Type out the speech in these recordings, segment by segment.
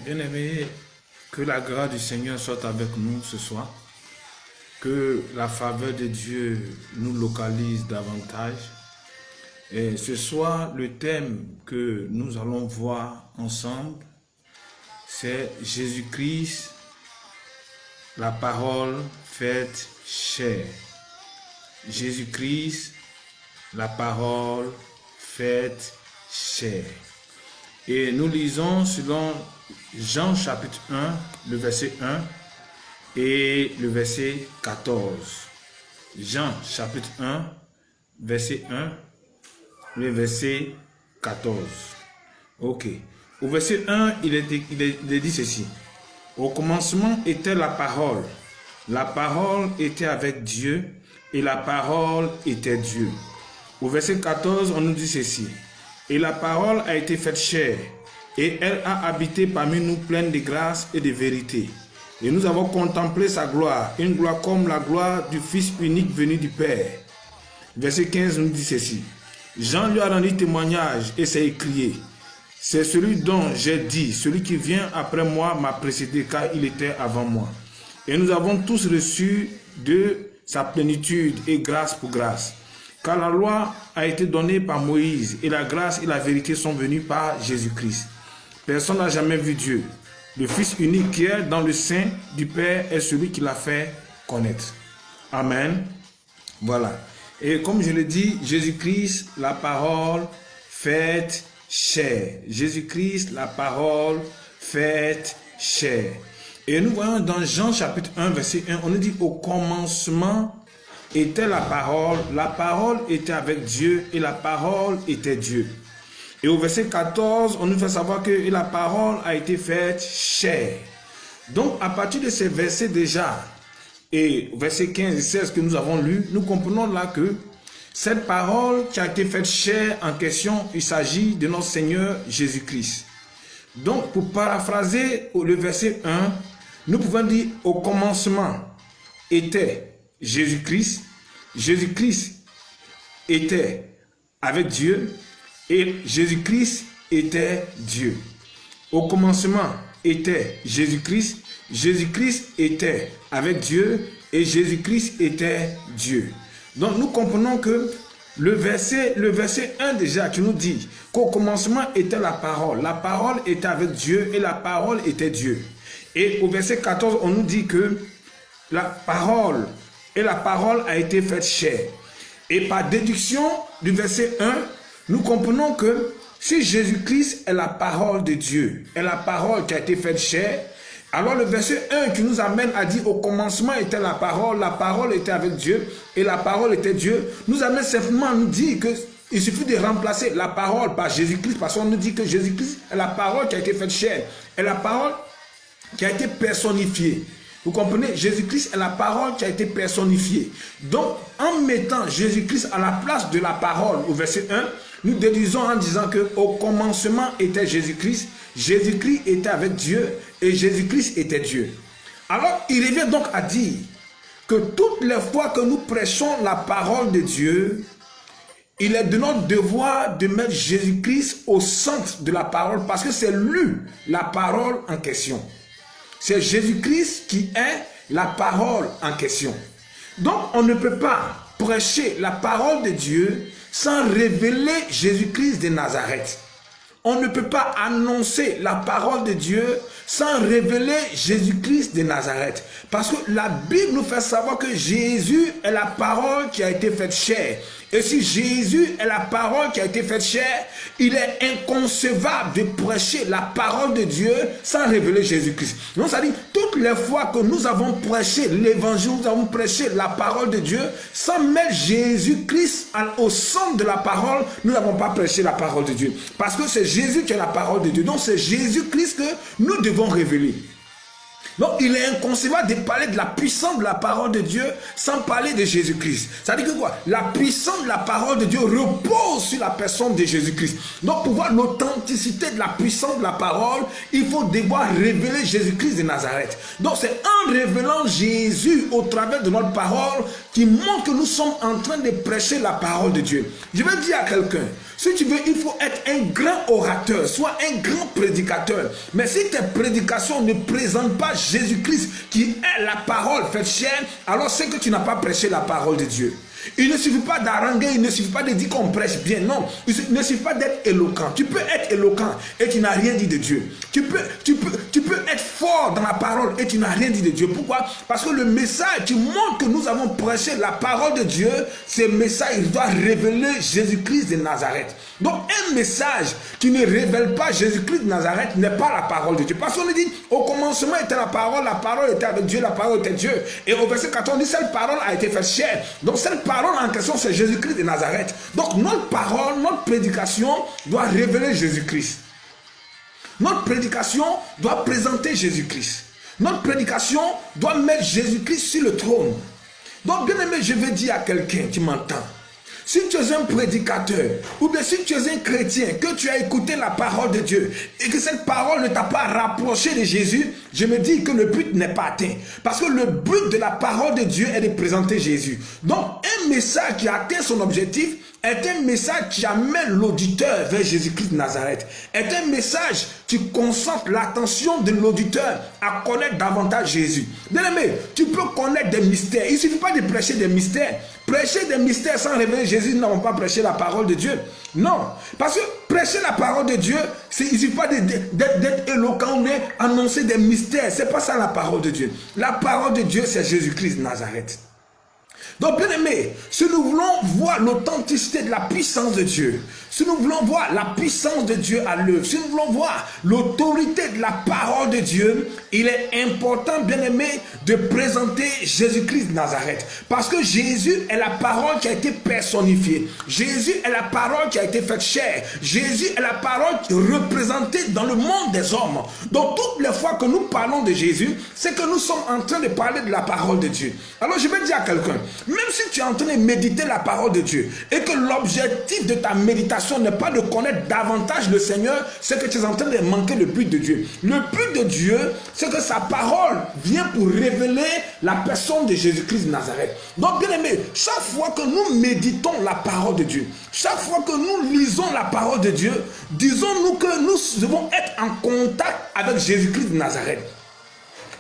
Bien-aimés, que la grâce du Seigneur soit avec nous ce soir. Que la faveur de Dieu nous localise davantage. Et ce soir, le thème que nous allons voir ensemble, c'est Jésus-Christ, la parole faite chair. Jésus-Christ, la parole faite chair. Et nous lisons selon Jean chapitre 1, le verset 1 et le verset 14. Jean chapitre 1, verset 1, le verset 14. Ok. Au verset 1, il est dit ceci. Au commencement était la parole. La parole était avec Dieu et la parole était Dieu. Au verset 14, on nous dit ceci. Et la parole a été faite chair, et elle a habité parmi nous pleine de grâce et de vérité. Et nous avons contemplé sa gloire, une gloire comme la gloire du Fils unique venu du Père. Verset 15 nous dit ceci. Jean lui a rendu témoignage et s'est écrié. C'est celui dont j'ai dit, celui qui vient après moi m'a précédé car il était avant moi. Et nous avons tous reçu de sa plénitude et grâce pour grâce. Car la loi a été donnée par Moïse et la grâce et la vérité sont venues par Jésus-Christ. Personne n'a jamais vu Dieu. Le Fils unique qui est dans le sein du Père est celui qui l'a fait connaître. Amen. Voilà. Et comme je l'ai dit, Jésus-Christ, la parole faite chair. Jésus-Christ, la parole faite chair. Et nous voyons dans Jean chapitre 1, verset 1, on nous dit au commencement était la parole était avec Dieu et la parole était Dieu. Et au verset 14, on nous fait savoir que la parole a été faite chair. Donc à partir de ces versets déjà, et verset 15 et 16 que nous avons lus, nous comprenons là que cette parole qui a été faite chair en question, il s'agit de notre Seigneur Jésus-Christ. Donc pour paraphraser le verset 1, nous pouvons dire au commencement était Jésus-Christ. Jésus-Christ était avec Dieu et Jésus-Christ était Dieu. Au commencement était Jésus-Christ. Jésus-Christ était avec Dieu et Jésus-Christ était Dieu. Donc nous comprenons que le verset 1 déjà qui nous dit qu'au commencement était la parole était avec Dieu et la parole était Dieu. Et au verset 14 on nous dit que la parole a été faite chair. Et par déduction du verset 1, nous comprenons que si Jésus-Christ est la parole de Dieu, est la parole qui a été faite chair, alors le verset 1 qui nous amène à dire au commencement était la parole était avec Dieu et la parole était Dieu, nous amène simplement à nous dire qu'il suffit de remplacer la parole par Jésus-Christ parce qu'on nous dit que Jésus-Christ est la parole qui a été faite chair, est la parole qui a été personnifiée. Vous comprenez? Jésus-Christ est la parole qui a été personnifiée. Donc, en mettant Jésus-Christ à la place de la parole au verset 1, nous déduisons en disant qu'au commencement était Jésus-Christ, Jésus-Christ était avec Dieu et Jésus-Christ était Dieu. Alors, il revient donc à dire que toutes les fois que nous prêchons la parole de Dieu, il est de notre devoir de mettre Jésus-Christ au centre de la parole parce que c'est lui la parole en question. C'est Jésus-Christ qui est la parole en question. Donc, on ne peut pas prêcher la parole de Dieu sans révéler Jésus-Christ de Nazareth. On ne peut pas annoncer la parole de Dieu sans révéler Jésus-Christ de Nazareth. Parce que la Bible nous fait savoir que Jésus est la parole qui a été faite chair. Et si Jésus est la parole qui a été faite chair, il est inconcevable de prêcher la parole de Dieu sans révéler Jésus-Christ. Donc ça dit, toutes les fois que nous avons prêché l'évangile, nous avons prêché la parole de Dieu, sans mettre Jésus-Christ au centre de la parole, nous n'avons pas prêché la parole de Dieu. Parce que c'est Jésus qui est la parole de Dieu. Donc c'est Jésus-Christ que nous devons révéler. Donc il est inconcevable de parler de la puissance de la parole de Dieu sans parler de Jésus-Christ. Ça veut dire que quoi? La puissance de la parole de Dieu repose sur la personne de Jésus-Christ. Donc pour voir l'authenticité de la puissance de la parole, il faut devoir révéler Jésus-Christ de Nazareth. Donc c'est en révélant Jésus au travers de notre parole qui montre que nous sommes en train de prêcher la parole de Dieu. Je vais dire à quelqu'un, Si tu veux, il faut être un grand orateur, soit un grand prédicateur. Mais si tes prédications ne présentent pas Jésus-Christ qui est la parole faite chair, alors c'est que tu n'as pas prêché la parole de Dieu. Il ne suffit pas d'haranguer, il ne suffit pas de dire qu'on prêche bien. Non, il ne suffit pas d'être éloquent. Tu peux être éloquent et tu n'as rien dit de Dieu. Tu peux être fort dans la parole et tu n'as rien dit de Dieu. Pourquoi? Parce que le message, tu montres que nous avons prêché la parole de Dieu. Ce message, il doit révéler Jésus-Christ de Nazareth. Donc un message qui ne révèle pas Jésus-Christ de Nazareth n'est pas la parole de Dieu. Parce qu'on dit, au commencement était la parole était avec Dieu, la parole était Dieu. Et au verset 14, on dit, cette parole a été faite chair. Donc cette parole en question, c'est Jésus-Christ de Nazareth. Donc notre parole, notre prédication doit révéler Jésus-Christ. Notre prédication doit présenter Jésus-Christ. Notre prédication doit mettre Jésus-Christ sur le trône. Donc bien aimé, je vais dire à quelqu'un qui m'entend, si tu es un prédicateur, ou bien si tu es un chrétien, que tu as écouté la parole de Dieu, et que cette parole ne t'a pas rapproché de Jésus, je me dis que le but n'est pas atteint. Parce que le but de la parole de Dieu est de présenter Jésus. Donc, un message qui atteint son objectif est un message qui amène l'auditeur vers Jésus-Christ de Nazareth. Est un message qui concentre l'attention de l'auditeur à connaître davantage Jésus. Bien aimé, tu peux connaître des mystères. Il ne suffit pas de prêcher des mystères. Prêcher des mystères sans révéler Jésus, nous n'avons pas prêché la parole de Dieu. Non. Parce que prêcher la parole de Dieu, il ne suffit pas d'être éloquent, mais annoncer des mystères. Ce n'est pas ça la parole de Dieu. La parole de Dieu, c'est Jésus-Christ de Nazareth. Donc, bien aimé, si nous voulons voir l'authenticité de la puissance de Dieu, si nous voulons voir la puissance de Dieu à l'œuvre, si nous voulons voir l'autorité de la parole de Dieu, il est important, bien aimé, de présenter Jésus-Christ de Nazareth. Parce que Jésus est la parole qui a été personnifiée. Jésus est la parole qui a été faite chair. Jésus est la parole représentée dans le monde des hommes. Donc, toutes les fois que nous parlons de Jésus, c'est que nous sommes en train de parler de la parole de Dieu. Alors, je vais dire à quelqu'un, même si tu es en train de méditer la parole de Dieu et que l'objectif de ta méditation n'est pas de connaître davantage le Seigneur, c'est que tu es en train de manquer le but de Dieu. Le but de Dieu, c'est que sa parole vient pour révéler la personne de Jésus-Christ de Nazareth. Donc, bien aimé, chaque fois que nous méditons la parole de Dieu, chaque fois que nous lisons la parole de Dieu, disons-nous que nous devons être en contact avec Jésus-Christ de Nazareth.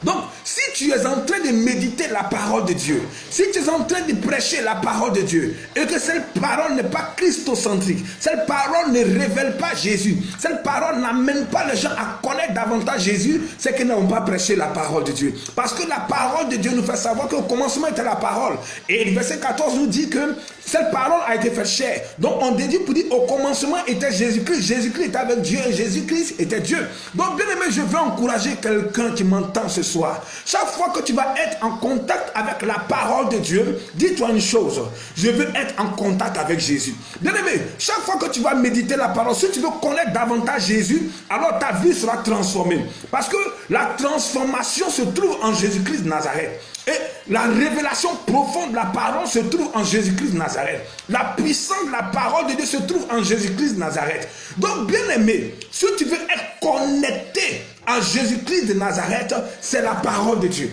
Donc, si tu es en train de méditer la parole de Dieu, si tu es en train de prêcher la parole de Dieu, et que cette parole n'est pas christocentrique, cette parole ne révèle pas Jésus, cette parole n'amène pas les gens à connaître davantage Jésus, c'est qu'ils n'ont pas prêché la parole de Dieu. Parce que la parole de Dieu nous fait savoir qu'au commencement était la parole. Et le verset 14 nous dit que cette parole a été faite chair. Donc, on dédie pour dire au commencement était Jésus-Christ. Jésus-Christ était avec Dieu et Jésus-Christ était Dieu. Donc, bien aimé, je veux encourager quelqu'un qui m'entend ce soir. Chaque fois que tu vas être en contact avec la parole de Dieu, dis-toi une chose, je veux être en contact avec Jésus. Bien aimé, chaque fois que tu vas méditer la parole, si tu veux connaître davantage Jésus, alors ta vie sera transformée. Parce que la transformation se trouve en Jésus-Christ de Nazareth. Et la révélation profonde de la parole se trouve en Jésus-Christ de Nazareth. La puissance de la parole de Dieu se trouve en Jésus-Christ de Nazareth. Donc, bien aimé, si tu veux être connecté à Jésus-Christ de Nazareth, c'est la parole de Dieu.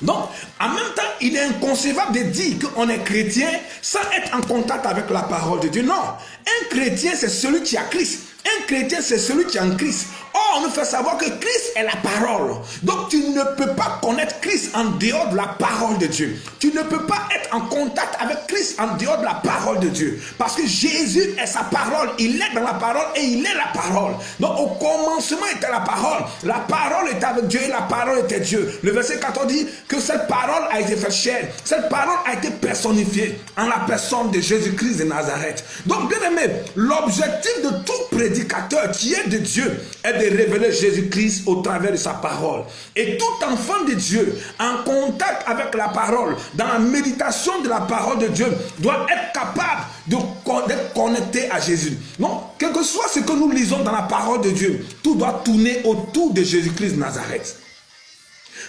Donc, en même temps, il est inconcevable de dire qu'on est chrétien sans être en contact avec la parole de Dieu. Non, un chrétien, c'est celui qui a Christ. Un chrétien, c'est celui qui est en Christ. Or, on nous fait savoir que Christ est la parole. Donc, tu ne peux pas connaître Christ en dehors de la parole de Dieu. Tu ne peux pas être en contact avec Christ en dehors de la parole de Dieu. Parce que Jésus est sa parole. Il est dans la parole et il est la parole. Donc, au commencement était la parole. La parole était avec Dieu et la parole était Dieu. Le verset 14 dit que cette parole a été faite chair. Cette parole a été personnifiée en la personne de Jésus-Christ de Nazareth. Donc, bien aimé, l'objectif de tout prédicateur qui est de Dieu est de révéler Jésus-Christ au travers de sa parole. Et tout enfant de Dieu en contact avec la parole, dans la méditation de la parole de Dieu, doit être capable d'être connecté à Jésus. Donc, quel que soit ce que nous lisons dans la parole de Dieu, tout doit tourner autour de Jésus-Christ de Nazareth.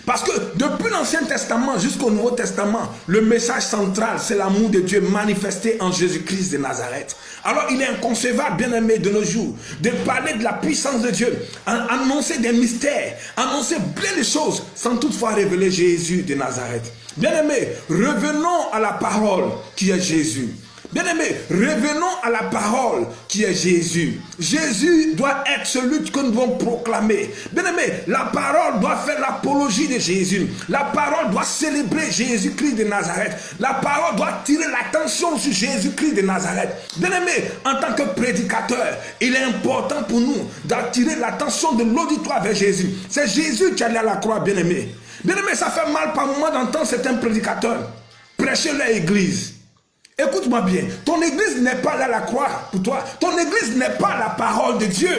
Parce que depuis l'Ancien Testament jusqu'au Nouveau Testament, le message central, c'est l'amour de Dieu manifesté en Jésus-Christ de Nazareth. Alors il est inconcevable, bien aimé, de nos jours, de parler de la puissance de Dieu, annoncer des mystères, annoncer plein de choses, sans toutefois révéler Jésus de Nazareth. Bien aimé, revenons à la parole qui est Jésus. Bien-aimés, revenons à la parole qui est Jésus. Jésus doit être celui que nous devons proclamer. Bien-aimés, la parole doit faire l'apologie de Jésus. La parole doit célébrer Jésus-Christ de Nazareth. La parole doit tirer l'attention sur Jésus-Christ de Nazareth. Bien-aimés, en tant que prédicateur, il est important pour nous d'attirer l'attention de l'auditoire vers Jésus. C'est Jésus qui est allé à la croix, bien-aimés. Bien-aimés, ça fait mal par moment d'entendre certains prédicateurs prêcher leur église. Écoute-moi bien, ton église n'est pas là à la croix pour toi. Ton église n'est pas la parole de Dieu.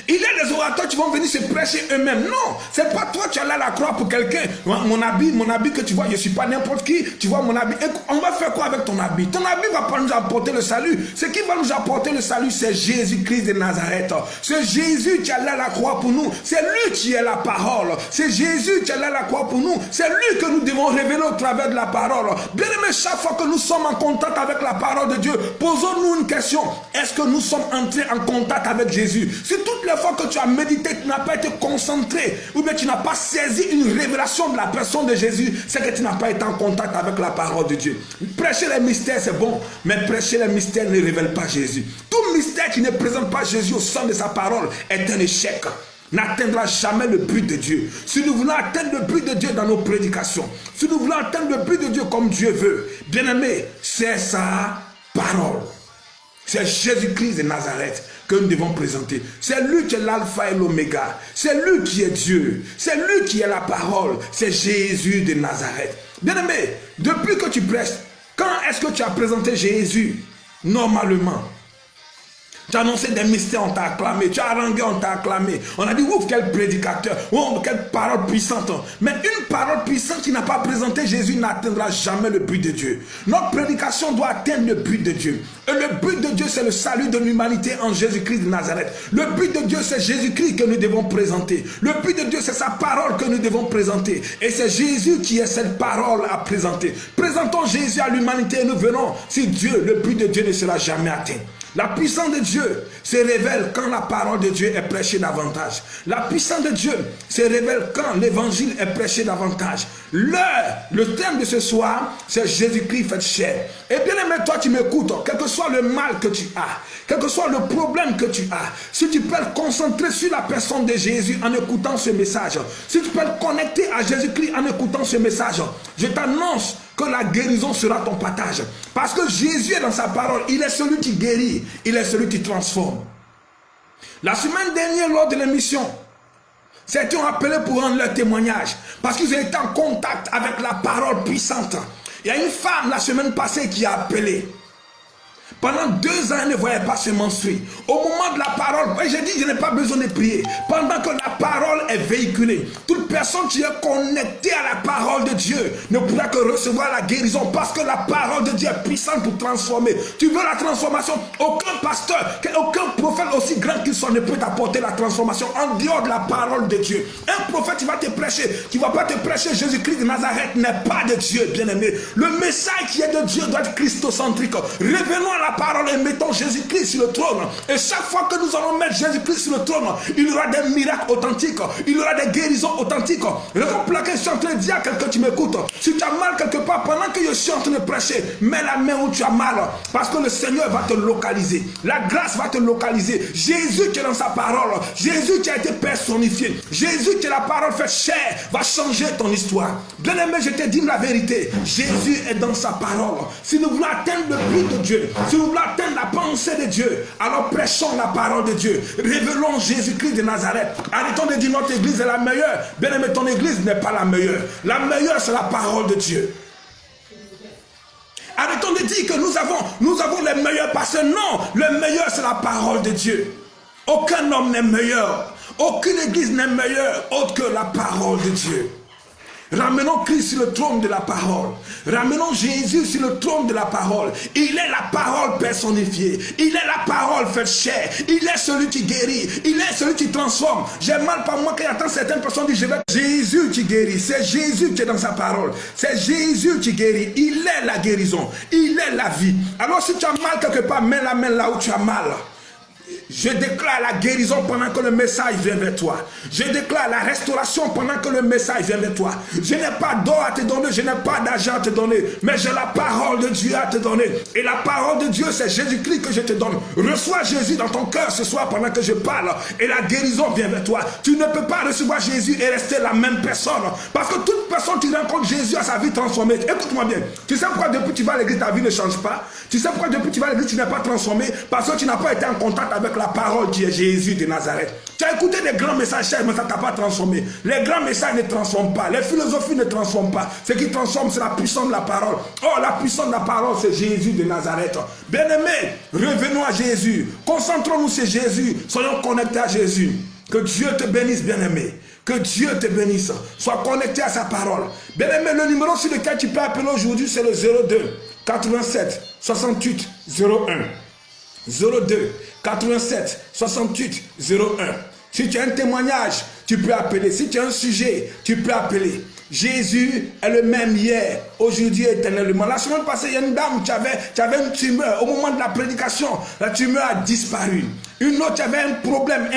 Il y a des orateurs qui vont venir se prêcher eux-mêmes. Non, c'est pas toi qui es là à la croix pour quelqu'un. Mon habit que tu vois, je ne suis pas n'importe qui. Tu vois mon habit. On va faire quoi avec ton habit? Ton habit ne va pas nous apporter le salut. Ce qui va nous apporter le salut, c'est Jésus-Christ de Nazareth. C'est Jésus qui est là à la croix pour nous. C'est lui qui est la parole. C'est Jésus qui est là à la croix pour nous. C'est lui que nous devons révéler au travers de la parole. Bien aimé, chaque fois que nous sommes en contact avec la parole de Dieu, posons-nous une question. Est-ce que nous sommes entrés en contact avec Jésus? Si toutes les fois que tu as médité, tu n'as pas été concentré, ou bien tu n'as pas saisi une révélation de la personne de Jésus, c'est que tu n'as pas été en contact avec la parole de Dieu. Prêcher les mystères, c'est bon, mais prêcher les mystères ne révèle pas Jésus. Tout mystère qui ne présente pas Jésus au sein de sa parole est un échec. N'atteindra jamais le but de Dieu. Si nous voulons atteindre le but de Dieu dans nos prédications, si nous voulons atteindre le but de Dieu comme Dieu veut, bien aimé, c'est sa parole. C'est Jésus-Christ de Nazareth que nous devons présenter. C'est lui qui est l'alpha et l'oméga. C'est lui qui est Dieu. C'est lui qui est la parole. C'est Jésus de Nazareth. Bien-aimé, depuis que tu prêches, quand est-ce que tu as présenté Jésus normalement? Tu as annoncé des mystères, on t'a acclamé. Tu as harangué, on t'a acclamé. On a dit, ouf, quel prédicateur. Oh, quelle parole puissante. Mais une parole puissante qui n'a pas présenté Jésus n'atteindra jamais le but de Dieu. Notre prédication doit atteindre le but de Dieu. Et le but de Dieu, c'est le salut de l'humanité en Jésus-Christ de Nazareth. Le but de Dieu, c'est Jésus-Christ que nous devons présenter. Le but de Dieu, c'est sa parole que nous devons présenter. Et c'est Jésus qui est cette parole à présenter. Présentons Jésus à l'humanité et nous verrons si Dieu, le but de Dieu ne sera jamais atteint. La puissance de Dieu se révèle quand la parole de Dieu est prêchée davantage. La puissance de Dieu se révèle quand l'évangile est prêché davantage. Le thème de ce soir, c'est Jésus-Christ fait chair. Et bien aimé, toi qui m'écoutes, quel que soit le mal que tu as, quel que soit le problème que tu as, si tu peux te concentrer sur la personne de Jésus en écoutant ce message, si tu peux te connecter à Jésus-Christ en écoutant ce message, je t'annonce que la guérison sera ton partage. Parce que Jésus est dans sa parole. Il est celui qui guérit. Il est celui qui transforme. La semaine dernière, lors de l'émission, certains ont appelé pour rendre leur témoignage. Parce qu'ils ont été en contact avec la parole puissante. Il y a une femme la semaine passée qui a appelé. Pendant 2 ans, elle ne voyait pas se menstruer. Au moment de la parole, j'ai dit, je n'ai pas besoin de prier. Pendant que la parole est véhiculée, toute personne qui est connectée à la parole de Dieu ne pourra que recevoir la guérison parce que la parole de Dieu est puissante pour transformer. Tu veux la transformation? Aucun pasteur, aucun prophète aussi grand qu'il soit ne peut t'apporter la transformation en dehors de la parole de Dieu. Un prophète qui va te prêcher, qui ne va pas te prêcher Jésus-Christ de Nazareth n'est pas de Dieu, bien-aimé. Le message qui est de Dieu doit être christocentrique. Revenons à la parole et mettons Jésus-Christ sur le trône. Et chaque fois que nous allons mettre Jésus-Christ sur le trône, il y aura des miracles authentiques, il y aura des guérisons authentiques. Raison pour laquelle je suis en train de dire à quelqu'un qui m'écoute, si tu as mal quelque part, pendant que je suis en train de prêcher, mets la main où tu as mal, parce que le Seigneur va te localiser. La grâce va te localiser. Jésus qui est dans sa parole, Jésus qui a été personnifié, Jésus qui est la parole faite chair, va changer ton histoire. Bien aimé, je te dis la vérité, Jésus est dans sa parole. Si nous voulons atteindre le but de Dieu, si nous voulons atteindre la pensée de Dieu, alors prêchons la parole de Dieu. Révélons Jésus-Christ de Nazareth. Arrêtons de dire notre église est la meilleure. Bien aimé, ton église n'est pas la meilleure. La meilleure, c'est la parole de Dieu. Arrêtons de dire que nous avons les meilleurs pasteurs. Non, le meilleur, c'est la parole de Dieu. Aucun homme n'est meilleur. Aucune église n'est meilleure autre que la parole de Dieu. Ramenons Christ sur le trône de la parole. Ramenons Jésus sur le trône de la parole. Il est la parole personnifiée. Il est la parole faite chair. Il est celui qui guérit. Il est celui qui transforme. J'ai mal par moi quand j'entends certaines personnes dire, je vais... Jésus qui guérit. C'est Jésus qui est dans sa parole. C'est Jésus qui guérit. Il est la guérison. Il est la vie. Alors si tu as mal quelque part, mets la main là où tu as mal. Je déclare la guérison pendant que le message vient vers toi. Je déclare la restauration pendant que le message vient vers toi. Je n'ai pas d'or à te donner, je n'ai pas d'argent à te donner, mais j'ai la parole de Dieu à te donner. Et la parole de Dieu, c'est Jésus-Christ que je te donne. Reçois Jésus dans ton cœur ce soir pendant que je parle et la guérison vient vers toi. Tu ne peux pas recevoir Jésus et rester la même personne. Parce que toute personne qui rencontre Jésus a sa vie transformée. Écoute-moi bien. Tu sais pourquoi depuis que tu vas à l'église, ta vie ne change pas? Tu sais pourquoi depuis que tu vas à l'église, tu n'es pas transformé? Parce que tu n'as pas été en contact avec la parole qui est Jésus de Nazareth. Tu as écouté des grands messages, mais ça ne t'a pas transformé. Les grands messages ne transforment pas. Les philosophies ne transforment pas. Ce qui transforme, c'est la puissance de la parole. Oh, la puissance de la parole, c'est Jésus de Nazareth. Bien-aimés, revenons à Jésus. Concentrons-nous sur Jésus. Soyons connectés à Jésus. Que Dieu te bénisse, bien-aimé. Que Dieu te bénisse. Sois connecté à sa parole. Bien-aimé, le numéro sur lequel tu peux appeler aujourd'hui, c'est le 02 87 68 01. 02 87 68 01. Si tu as un témoignage, tu peux appeler. Si tu as un sujet, tu peux appeler. Jésus est le même hier, aujourd'hui et éternellement. La semaine passée, il y a une dame qui avait une tumeur. Au moment de la prédication, la tumeur a disparu. Une autre avait un problème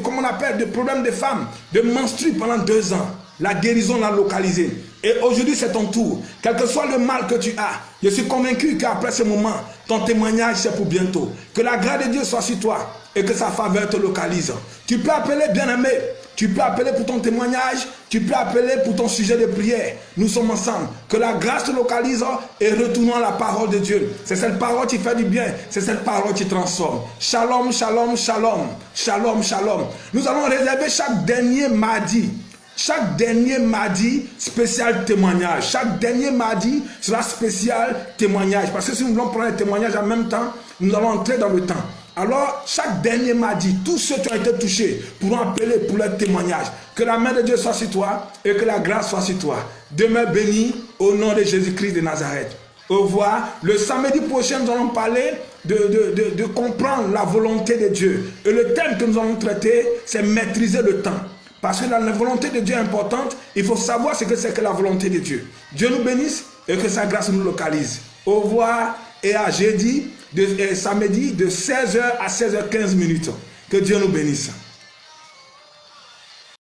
comment on appelle, de problème de femme, de menstru pendant 2 ans. La guérison l'a localisé. Et aujourd'hui, c'est ton tour. Quel que soit le mal que tu as, je suis convaincu qu'après ce moment, ton témoignage, c'est pour bientôt. Que la grâce de Dieu soit sur toi et que sa faveur te localise. Tu peux appeler, bien-aimé. Tu peux appeler pour ton témoignage. Tu peux appeler pour ton sujet de prière. Nous sommes ensemble. Que la grâce te localise et retournons à la parole de Dieu. C'est cette parole qui fait du bien. C'est cette parole qui transforme. Shalom, shalom, shalom. Shalom, shalom. Nous allons réserver chaque dernier mardi. Chaque dernier mardi, spécial témoignage. Chaque dernier mardi sera spécial témoignage. Parce que si nous voulons prendre les témoignages en même temps, nous allons entrer dans le temps. Alors, chaque dernier mardi, tous ceux qui ont été touchés pourront appeler pour leur témoignage. Que la main de Dieu soit sur toi et que la grâce soit sur toi. Demeure béni au nom de Jésus-Christ de Nazareth. Au revoir. Le samedi prochain, nous allons parler de comprendre la volonté de Dieu. Et le thème que nous allons traiter, c'est maîtriser le temps. Parce que la volonté de Dieu est importante, il faut savoir ce que c'est que la volonté de Dieu. Dieu nous bénisse et que sa grâce nous localise. Au revoir et à jeudi, samedi de 16h à 16h15. Que Dieu nous bénisse.